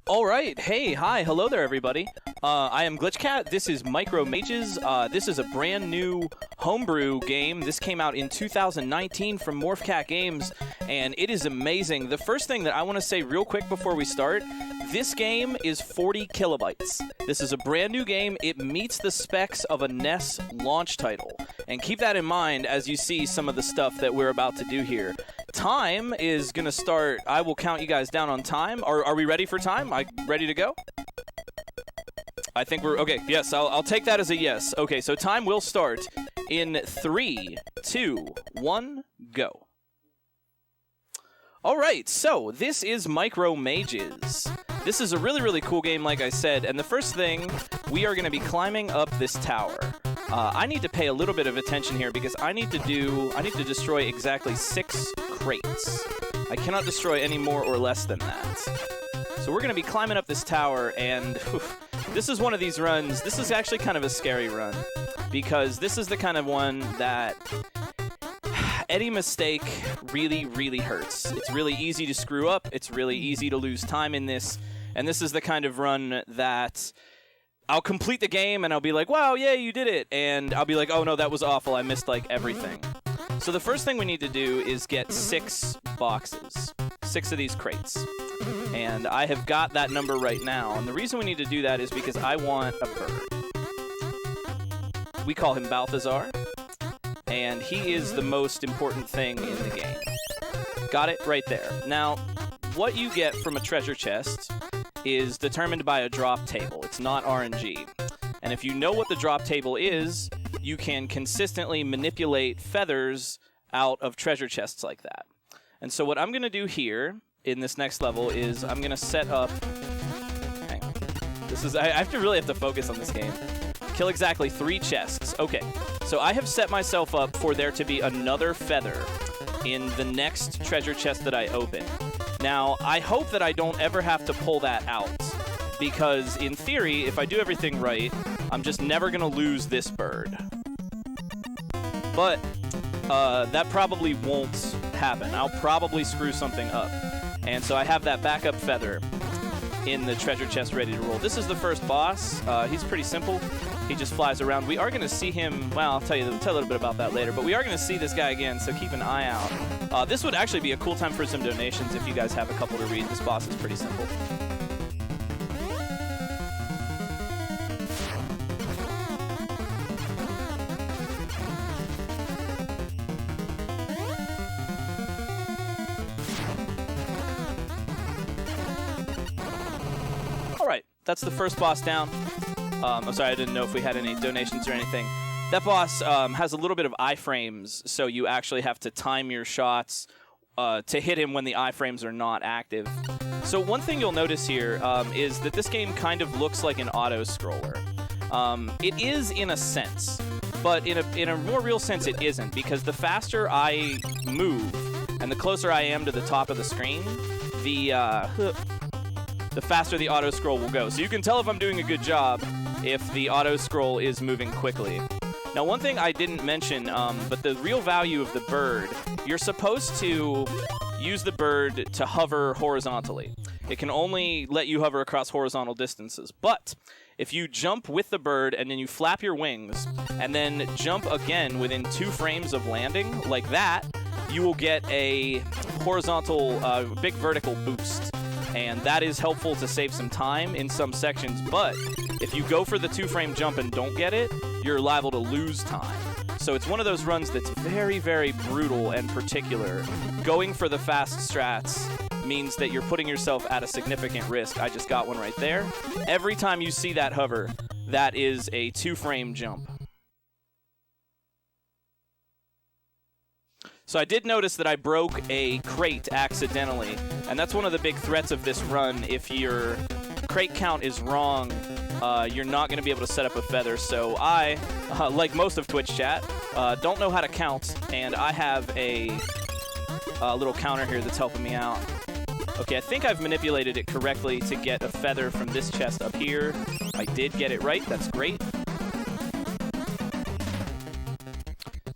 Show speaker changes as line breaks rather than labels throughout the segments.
All right. Hey, hi, hello there, everybody. I am GlitchCat. This is Micro Mages. This is a brand new homebrew game. This came out in 2019 from MorphCat Games, and it is amazing. The first thing that I want to say real quick before we start, this game is 40 kilobytes. This is a brand new game. It meets the specs of a NES launch title. And keep that in mind as you see some of the stuff that we're about to do here. Time is going to start. I will count you guys down on time. Are we ready for time? Ready to go? I think we're okay. Yes, I'll take that as a yes. Okay, so time will start in 3, 2, 1, go. All right, so this is Micro Mages. This is a really, really cool game, like I said. And the first thing, we are going to be climbing up this tower. I need to pay a little bit of attention here because I need to destroy exactly 6 crates. I cannot destroy any more or less than that. So we're going to be climbing up this tower, and this is one of these runs. This is actually kind of a scary run because this is the kind of one that any mistake really, really hurts. It's really easy to screw up. It's really easy to lose time in this, and this is the kind of run that I'll complete the game and I'll be like, wow, yay, you did it. And I'll be like, oh no, that was awful. I missed like everything. So the first thing we need to do is get 6 boxes, 6 of these crates. And I have got that number right now. And the reason we need to do that is because I want a bird. We call him Balthazar. And he is the most important thing in the game. Got it right there. Now, what you get from a treasure chest is determined by a drop table. It's not RNG. And if you know what the drop table is, you can consistently manipulate feathers out of treasure chests like that. And so what I'm going to do here in this next level is I'm going to set up... Hang on. I really have to focus on this game. Kill exactly 3 chests. Okay, so I have set myself up for there to be another feather in the next treasure chest that I open. Now, I hope that I don't ever have to pull that out, because in theory, if I do everything right, I'm just never going to lose this bird. But that probably won't happen. I'll probably screw something up. And so I have that backup feather in the treasure chest ready to roll. This is the first boss. He's pretty simple. He just flies around. We are going to see him, well, I'll tell a little bit about that later, but we are going to see this guy again, so keep an eye out. This would actually be a cool time for some donations if you guys have a couple to read. This boss is pretty simple. All right, that's the first boss down. I'm sorry, I didn't know if we had any donations or anything. That boss has a little bit of iframes, so you actually have to time your shots to hit him when the iframes are not active. So one thing you'll notice here is that this game kind of looks like an auto-scroller. It is in a sense, but in a more real sense it isn't, because the faster I move and the closer I am to the top of the screen, the faster the auto-scroll will go. So you can tell if I'm doing a good job if the auto-scroll is moving quickly. Now, one thing I didn't mention, but the real value of the bird, you're supposed to use the bird to hover horizontally. It can only let you hover across horizontal distances. But if you jump with the bird and then you flap your wings and then jump again within 2 frames of landing, like that, you will get a horizontal, big vertical boost. And that is helpful to save some time in some sections, but if you go for the 2-frame jump and don't get it, you're liable to lose time. So it's one of those runs that's very, very brutal and particular. Going for the fast strats means that you're putting yourself at a significant risk. I just got one right there. Every time you see that hover, that is a 2-frame jump. So I did notice that I broke a crate accidentally, and that's one of the big threats of this run. If your crate count is wrong, you're not going to be able to set up a feather. So I, like most of Twitch chat, don't know how to count, and I have a little counter here that's helping me out. Okay, I think I've manipulated it correctly to get a feather from this chest up here. I did get it right. That's great.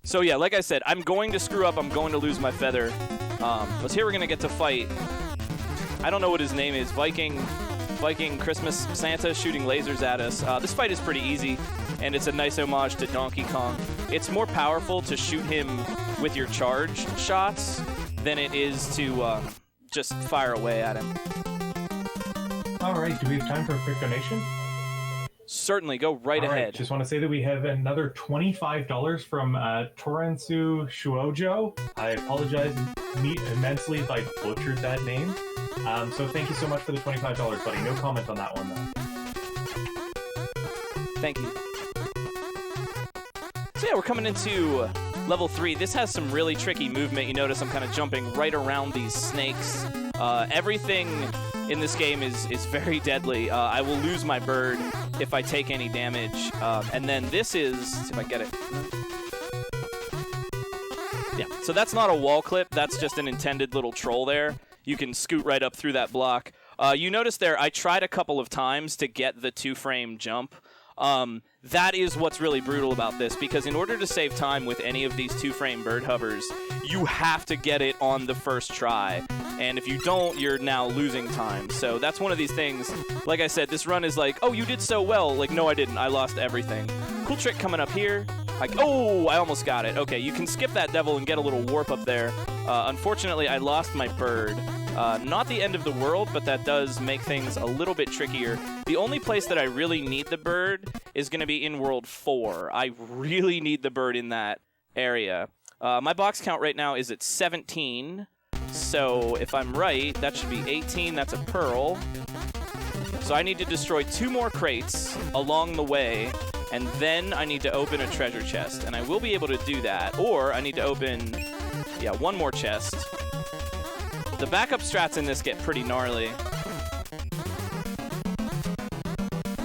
So yeah, like I said, I'm going to screw up. I'm going to lose my feather. But here we're going to get to fight. I don't know what his name is. Viking Viking Christmas Santa shooting lasers at us. This fight is pretty easy, and it's a nice homage to Donkey Kong. It's more powerful to shoot him with your charge shots than it is to just fire away at him.
All right, do we have time for a quick donation?
Certainly, go right ahead.
Just want to say that we have another $25 from Torensu Shuojo. I apologize immensely if I butchered that name. So thank you so much for the $25, buddy. No comment on that one, though.
Thank you. So yeah, we're coming into level 3. This has some really tricky movement. You notice I'm kind of jumping right around these snakes. Everything in this game is very deadly. I will lose my bird if I take any damage. And then this is, let's see if I get it. Yeah, so that's not a wall clip. That's just an intended little troll there. You can scoot right up through that block. You notice there, I tried a couple of times to get the 2-frame jump. That is what's really brutal about this, because in order to save time with any of these 2-frame bird hovers, you have to get it on the first try. And if you don't, you're now losing time. So that's one of these things. Like I said, this run is like, oh, you did so well. Like, no, I didn't. I lost everything. Cool trick coming up here. Oh, I almost got it. Okay, you can skip that devil and get a little warp up there. Unfortunately, I lost my bird. Not the end of the world, but that does make things a little bit trickier. The only place that I really need the bird is going to be in World 4. I really need the bird in that area. My box count right now is at 17. So if I'm right, that should be 18. That's a pearl. So I need to destroy 2 more crates along the way, and then I need to open a treasure chest. And I will be able to do that. Or I need to open, yeah, 1 more chest. The backup strats in this get pretty gnarly.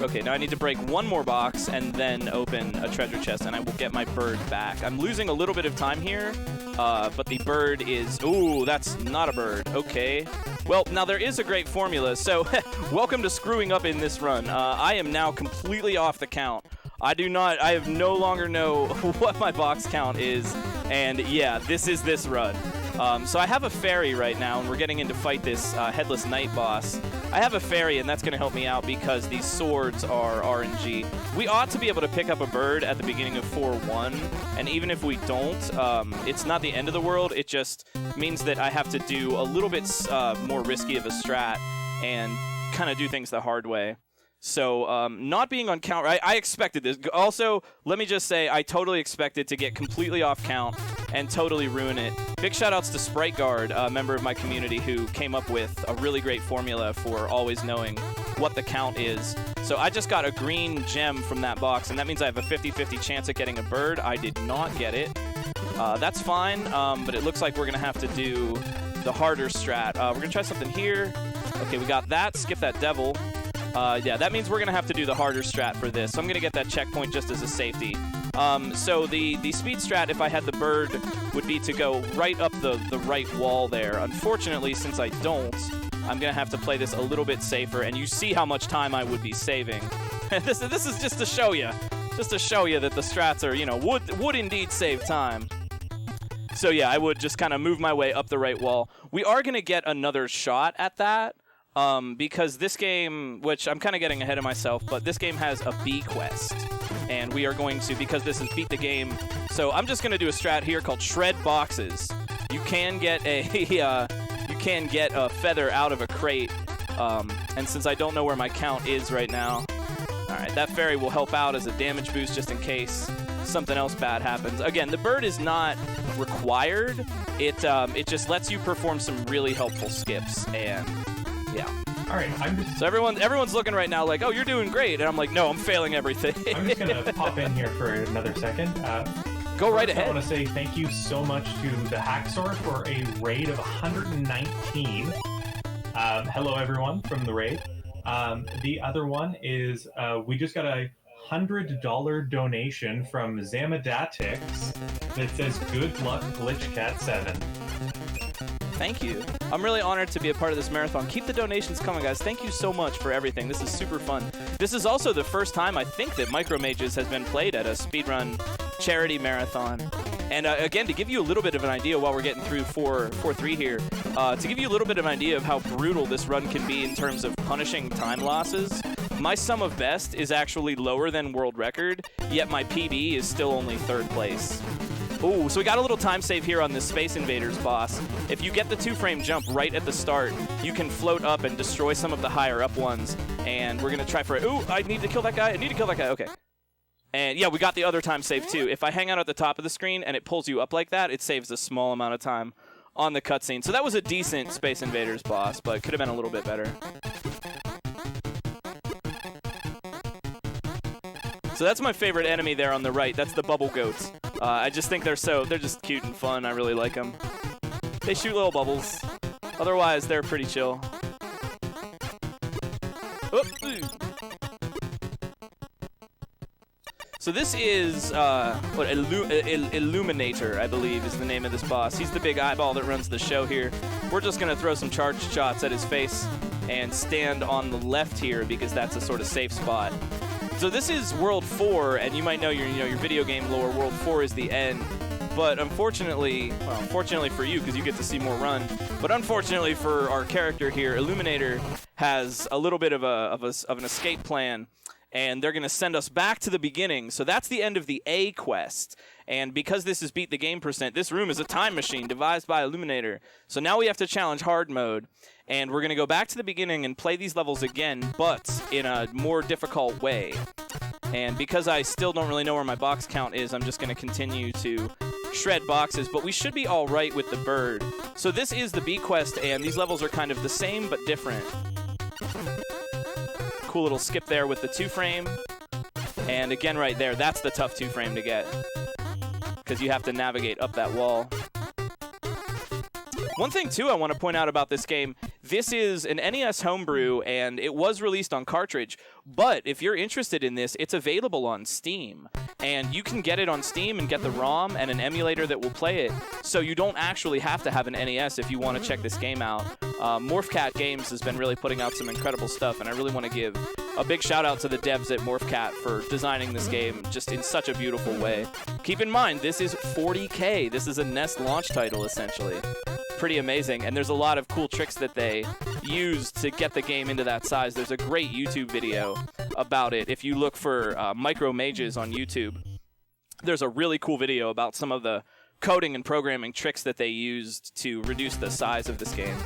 Okay, now I need to break 1 more box and then open a treasure chest, and I will get my bird back. I'm losing a little bit of time here, but the bird is... Ooh, that's not a bird. Okay. Well, now there is a great formula, so welcome to screwing up in this run. I am now completely off the count. I have no longer know what my box count is, and yeah, this is this run. So I have a fairy right now, and we're getting in to fight this Headless Knight boss. I have a fairy, and that's going to help me out because these swords are RNG. We ought to be able to pick up a bird at the beginning of 4-1, and even if we don't, it's not the end of the world. It just means that I have to do a little bit more risky of a strat and kind of do things the hard way. So not being on count, I expected this. Also, let me just say, I totally expected to get completely off count and totally ruin it. Big shout-outs to Sprite Guard, a member of my community who came up with a really great formula for always knowing what the count is. So I just got a green gem from that box, and that means I have a 50-50 chance at getting a bird. I did not get it. That's fine, but it looks like we're going to have to do the harder strat. We're going to try something here. Okay, we got that. Skip that devil. Yeah, that means we're going to have to do the harder strat for this. So I'm going to get that checkpoint just as a safety. So the speed strat, if I had the bird, would be to go right up the right wall there. Unfortunately, since I don't, I'm going to have to play this a little bit safer. And you see how much time I would be saving. This is just to show you. Just to show you that the strats are, you know, would indeed save time. So yeah, I would just kind of move my way up the right wall. We are going to get another shot at that. Because this game, which I'm kind of getting ahead of myself, but this game has a B quest, and we are going to, because this is beat the game, so I'm just going to do a strat here called Shred Boxes. You can get a feather out of a crate, and since I don't know where my count is right now, alright, that fairy will help out as a damage boost just in case something else bad happens. Again, the bird is not required, it just lets you perform some really helpful skips, and... yeah.
All right.
So everyone's looking right now like, oh, you're doing great. And I'm like, no, I'm failing everything.
I'm just going to pop in here for another second.
Go right ahead.
I want to say thank you so much to the Hacksaw for a raid of 119. Hello, everyone, from the raid. The other one is we just got a $100 donation from Zamadatix that says, good luck, GlitchCat7.
Thank you. I'm really honored to be a part of this marathon. Keep the donations coming, guys. Thank you so much for everything. This is super fun. This is also the first time I think that Micro Mages has been played at a speedrun charity marathon. And again, to give you a little bit of an idea while we're getting through 4-3 here, to give you a little bit of an idea of how brutal this run can be in terms of punishing time losses, my sum of best is actually lower than world record, yet my PB is still only 3rd place. Ooh, so we got a little time save here on this Space Invaders boss. If you get the 2-frame jump right at the start, you can float up and destroy some of the higher up ones. And we're going to try for it. Ooh, I need to kill that guy. I need to kill that guy. Okay. And yeah, we got the other time save too. If I hang out at the top of the screen and it pulls you up like that, it saves a small amount of time on the cutscene. So that was a decent Space Invaders boss, but could have been a little bit better. So that's my favorite enemy there on the right. That's the bubble goats. I just think they're just cute and fun. I really like them. They shoot little bubbles. Otherwise, they're pretty chill. Oop. So this is Illuminator, I believe, is the name of this boss. He's the big eyeball that runs the show here. We're just going to throw some charged shots at his face and stand on the left here because that's a sort of safe spot. So this is World 4, and you might know your video game lore. World 4 is the end, but unfortunately, well, fortunately for you because you get to see more run, but unfortunately for our character here, Illuminator has a little bit of an escape plan, and they're going to send us back to the beginning. So that's the end of the A quest, and because this is Beat the Game %, this room is a time machine devised by Illuminator. So now we have to challenge hard mode. And we're going to go back to the beginning and play these levels again, but in a more difficult way. And because I still don't really know where my box count is, I'm just going to continue to shred boxes. But we should be all right with the bird. So this is the B quest, and these levels are kind of the same but different. Cool little skip there with the 2-frame. And again right there, that's the tough 2-frame to get, because you have to navigate up that wall. One thing, too, I want to point out about this game, this is an NES homebrew, and it was released on cartridge, but if you're interested in this, it's available on Steam. And you can get it on Steam and get the ROM and an emulator that will play it, so you don't actually have to have an NES if you want to check this game out. MorphCat Games has been really putting out some incredible stuff, and I really want to give a big shout-out to the devs at MorphCat for designing this game just in such a beautiful way. Keep in mind, this is 40K. This is a NES launch title, essentially. Pretty amazing, and there's a lot of cool tricks that they use to get the game into that size. There's a great YouTube video about it. If you look for Micro Mages on YouTube, there's a really cool video about some of the coding and programming tricks that they used to reduce the size of this game.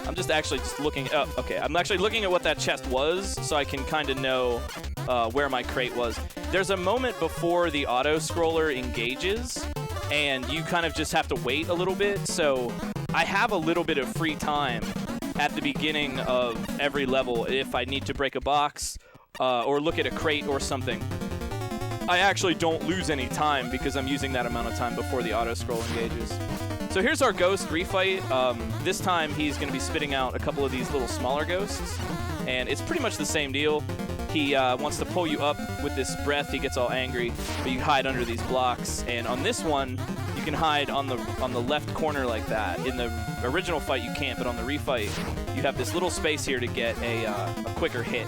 I'm just looking. Oh, okay. I'm actually looking at what that chest was, so I can kind of know where my crate was. There's a moment before the auto scroller engages, and you kind of just have to wait a little bit. So I have a little bit of free time at the beginning of every level if I need to break a box or look at a crate or something. I actually don't lose any time because I'm using that amount of time before the auto scroll engages. So here's our ghost refight. This time he's going to be spitting out a couple of these little smaller ghosts, and it's pretty much the same deal. He wants to pull you up with this breath. He gets all angry, but you hide under these blocks. And on this one, you can hide on the left corner like that. In the original fight, you can't, but on the refight, you have this little space here to get a quicker hit.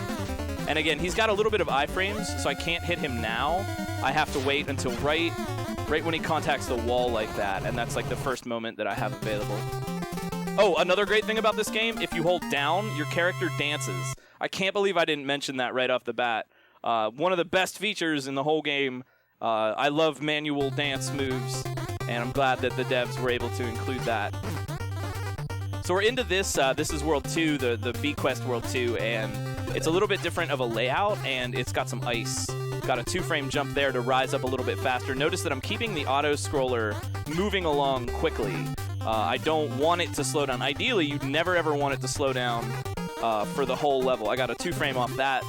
And again, he's got a little bit of iframes, so I can't hit him now. I have to wait until right when he contacts the wall like that, and that's like the first moment that I have available. Oh, another great thing about this game, if you hold down, your character dances. I can't believe I didn't mention that right off the bat. One of the best features in the whole game. I love manual dance moves, and I'm glad that the devs were able to include that. So we're into this. This is World 2, the B Quest World 2, and it's a little bit different of a layout, and it's got some ice. Got a 2-frame jump there to rise up a little bit faster. Notice that I'm keeping the auto scroller moving along quickly. I don't want it to slow down. Ideally, you'd never ever want it to slow down for the whole level. I got a 2-frame off that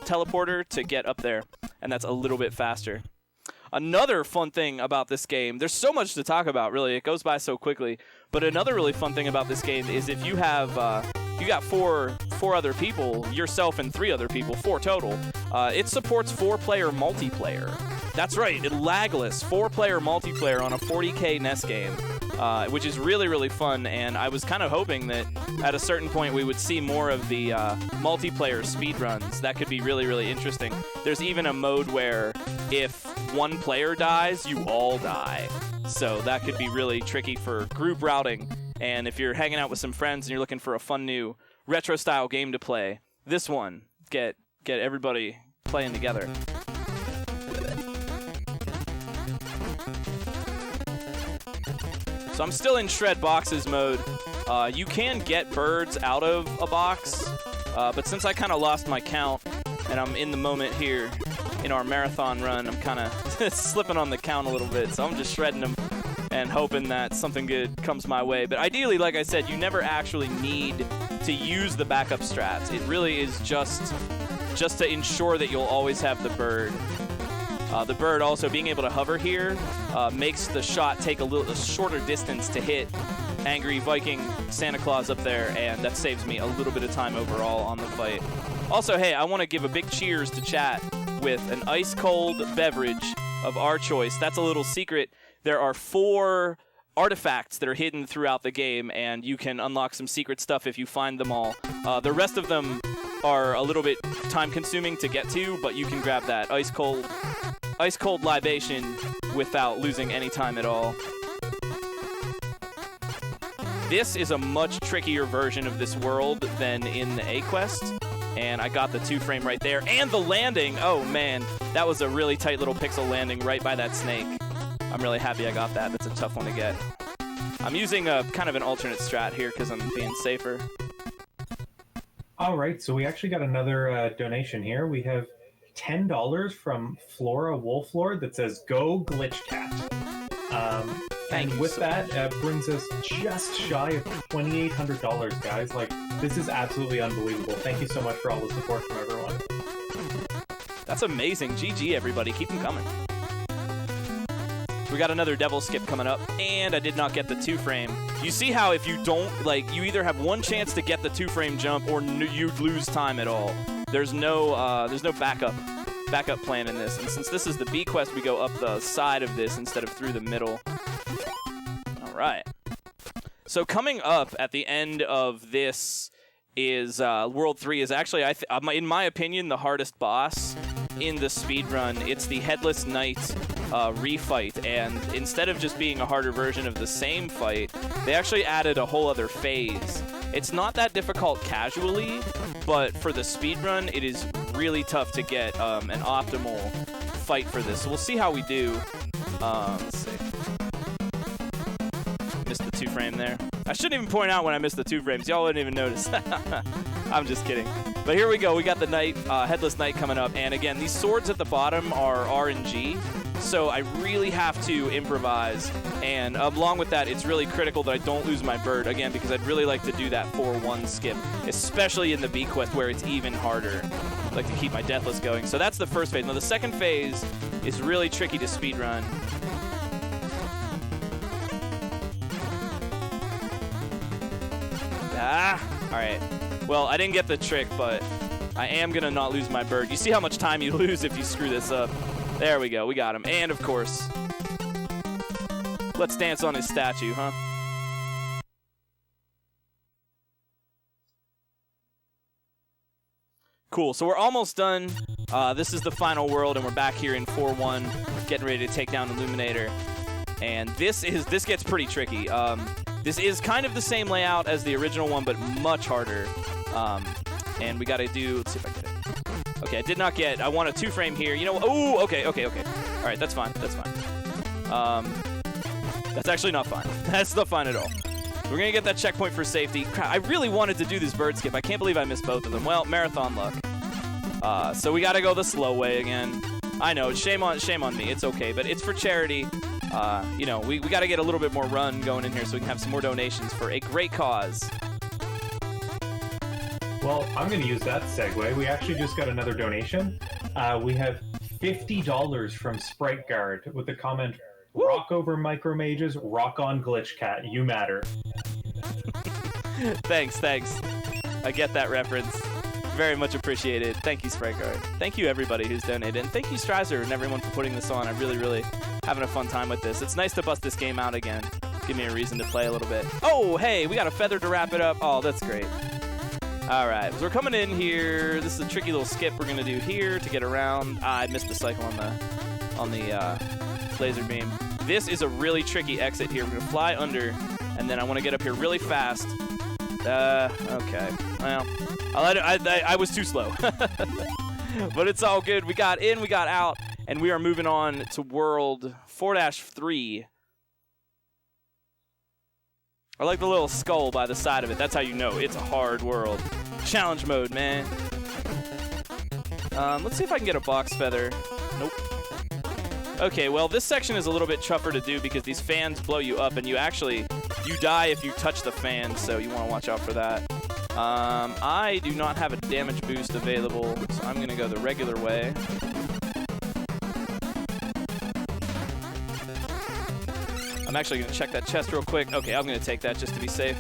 teleporter to get up there, and that's a little bit faster. Another fun thing about this game, there's so much to talk about, really. It goes by so quickly. But another really fun thing about this game is if you have, you got four other people, yourself and 3 other people, 4 total, it supports 4-player multiplayer. That's right, lagless 4-player multiplayer on a 40K NES game. which is really, really fun. And I was kind of hoping that at a certain point we would see more of the multiplayer speedruns. That could be really, really interesting. There's even a mode where if one player dies, you all die. So that could be really tricky for group routing. And if you're hanging out with some friends and you're looking for a fun new retro-style game to play, this one, get everybody playing together. So I'm still in shred boxes mode. You can get birds out of a box, but since I kind of lost my count and I'm in the moment here in our marathon run, I'm kind of slipping on the count a little bit, so I'm just shredding them and hoping that something good comes my way. But ideally, like I said, you never actually need to use the backup strats. It really is just to ensure that you'll always have the bird. The bird also being able to hover here makes the shot take a shorter distance to hit Angry Viking Santa Claus up there, and that saves me a little bit of time overall on the fight. Also, hey, I want to give a big cheers to chat with an ice-cold beverage of our choice. That's a little secret. There are 4 artifacts that are hidden throughout the game, and you can unlock some secret stuff if you find them all. The rest of them are a little bit time-consuming to get to, but you can grab that ice-cold libation without losing any time at all. This is a much trickier version of this world than in the A-Quest, and I got the 2-frame right there. And the landing, oh man, that was a really tight little pixel landing right by that snake. I'm really happy I got that. That's a tough one to get. I'm using a kind of an alternate strat here because I'm being safer.
All right, so we actually got another donation here. We have $10 from Flora Wolflord that says, "Go GlitchCat." And with that, brings us just shy of $2,800, guys. Like, this is absolutely unbelievable. Thank you so much for all the support from everyone.
That's amazing. GG, everybody. Keep them coming. We got another devil skip coming up, and I did not get the 2-frame. You see how if you don't, like, you either have one chance to get the 2-frame jump or you lose time at all. There's no backup plan in this. And since this is the B quest, we go up the side of this instead of through the middle. All right. So coming up at the end of this is World 3 is actually, in my opinion, the hardest boss in the speedrun. It's the Headless Knight refight, and instead of just being a harder version of the same fight, they actually added a whole other phase. It's not that difficult casually, but for the speedrun, it is really tough to get an optimal fight for this. So we'll see how we do. Let's see. Missed the 2-frame there. I shouldn't even point out when I missed the 2 frames. Y'all wouldn't even notice. I'm just kidding. But here we go. We got the knight, Headless Knight coming up. And again, these swords at the bottom are RNG. So I really have to improvise. And along with that, it's really critical that I don't lose my bird, again, because I'd really like to do that 4-1 skip, especially in the B quest where it's even harder. I'd like to keep my Deathless going. So that's the first phase. Now, the second phase is really tricky to speedrun. All right. Well, I didn't get the trick, but I am going to not lose my bird. You see how much time you lose if you screw this up. There we go. We got him. And, of course, let's dance on his statue, huh? Cool. So we're almost done. This is the final world, and we're back here in 4-1, getting ready to take down Illuminator. And this gets pretty tricky. This is kind of the same layout as the original one, but much harder. And we got to do... Let's see if I get it. Okay, I did not get... I want a 2-frame here. You know... Oh, okay. All right, that's fine. That's actually not fine. That's not fine at all. We're going to get that checkpoint for safety. Crap, I really wanted to do this bird skip. I can't believe I missed both of them. Well, marathon luck. So we got to go the slow way again. I know, shame on me. It's okay, but it's for charity. You know, we got to get a little bit more run going in here so we can have some more donations for a great cause.
Well, I'm going to use that segue. We actually just got another donation. We have $50 from Sprite Guard with the comment, "Woo! Rock over Micromages, rock on GlitchCat, you matter."
Thanks. I get that reference. Very much appreciated. Thank you, Sprite Guard. Thank you, everybody who's donated. And thank you, Strasser, and everyone for putting this on. I'm really having a fun time with this. It's nice to bust this game out again. give me a reason to play a little bit. Oh, hey, we got a feather to wrap it up. Oh, that's great. All right, so we're coming in here. This is a tricky little skip we're gonna do here to get around. I missed the cycle on the laser beam. This is a really tricky exit here. We're gonna fly under, and then I want to get up here really fast. Okay. Well, I was too slow, but it's all good. We got in, we got out, and we are moving on to World 4-3. I like the little skull by the side of it. That's how you know it's a hard world. Challenge mode, man. Let's see if I can get a box feather. Nope. Okay, well, this section is a little bit tougher to do because these fans blow you up, and you die if you touch the fan, so you want to watch out for that. I do not have a damage boost available, so I'm going to go the regular way. I'm actually going to check that chest real quick. Okay, I'm going to take that just to be safe.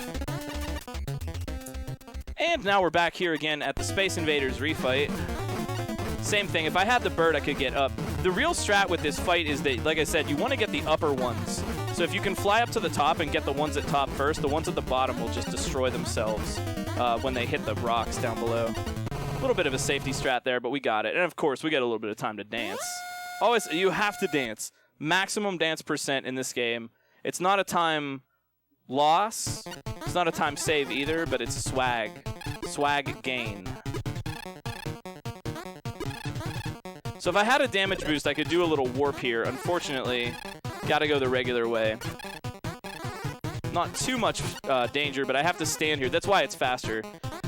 And now we're back here again at the Space Invaders refight. Same thing. If I had the bird, I could get up. The real strat with this fight is that, like I said, you want to get the upper ones. So if you can fly up to the top and get the ones at top first, the ones at the bottom will just destroy themselves when they hit the rocks down below. A little bit of a safety strat there, but we got it. And of course, we get a little bit of time to dance. Always, you have to dance. Maximum dance % in this game. It's not a time loss. It's not a time save either, but it's swag. Swag gain. So if I had a damage boost, I could do a little warp here. Unfortunately, gotta go the regular way. Not too much danger, but I have to stand here. That's why it's faster.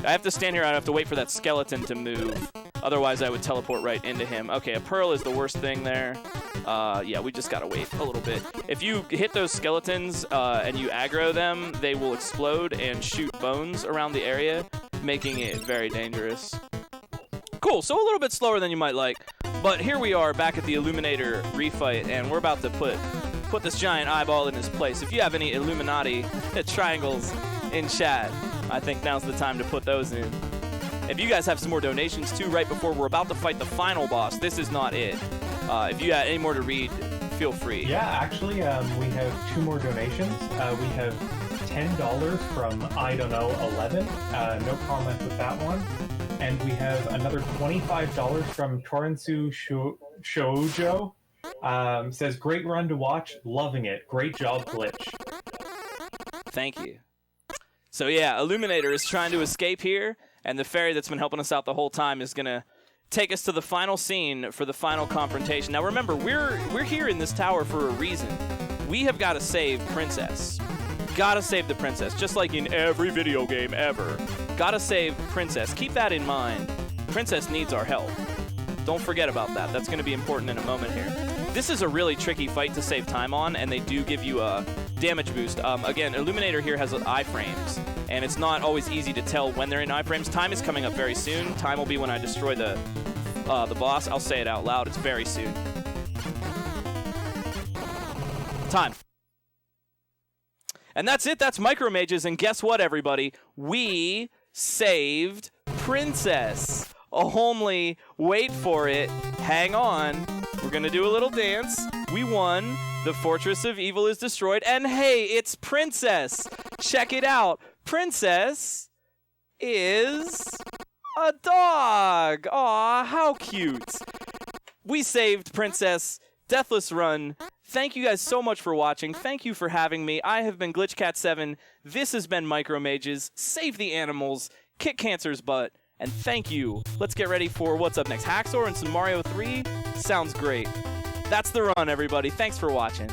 I have to stand here. I have to wait for that skeleton to move. Otherwise, I would teleport right into him. Okay, a pearl is the worst thing there. Yeah, we just gotta wait a little bit. If you hit those skeletons and you aggro them, they will explode and shoot bones around the area, making it very dangerous. Cool, so a little bit slower than you might like. But here we are back at the Illuminator refight, and we're about to put this giant eyeball in his place. If you have any Illuminati triangles in chat, I think now's the time to put those in. If you guys have some more donations too, right before we're about to fight the final boss, this is not it. If you got any more to read, feel free.
Yeah, actually, we have 2 more donations. We have $10 from I don't know 11. No comment with that one. And we have another $25 from Torensu Shoujo. Says, great run to watch, loving it. Great job, Glitch.
Thank you. So yeah, Illuminator is trying to escape here, and the fairy that's been helping us out the whole time is going to take us to the final scene for the final confrontation. Now remember, we're here in this tower for a reason. We have got to save Princess. Gotta save the princess, just like in every video game ever. Gotta save Princess. Keep that in mind. Princess needs our help. Don't forget about that. That's going to be important in a moment here. This is a really tricky fight to save time on, and they do give you a damage boost. Again, Illuminator here has iframes, and it's not always easy to tell when they're in iframes. Time is coming up very soon. Time will be when I destroy the boss. I'll say it out loud. It's very soon. Time. And that's it. That's Micro Mages. And guess what, everybody? We saved Princess. A homely, wait for it, hang on. We're going to do a little dance. We won. The Fortress of Evil is destroyed. And hey, it's Princess. Check it out. Princess is a dog. Aw, how cute. We saved Princess. Deathless run. Thank you guys so much for watching. Thank you for having me. I have been GlitchCat7. This has been Micro Mages. Save the animals. Kick cancer's butt. And thank you. Let's get ready for what's up next. Haxor and some Mario 3? Sounds great. That's the run, everybody. Thanks for watching.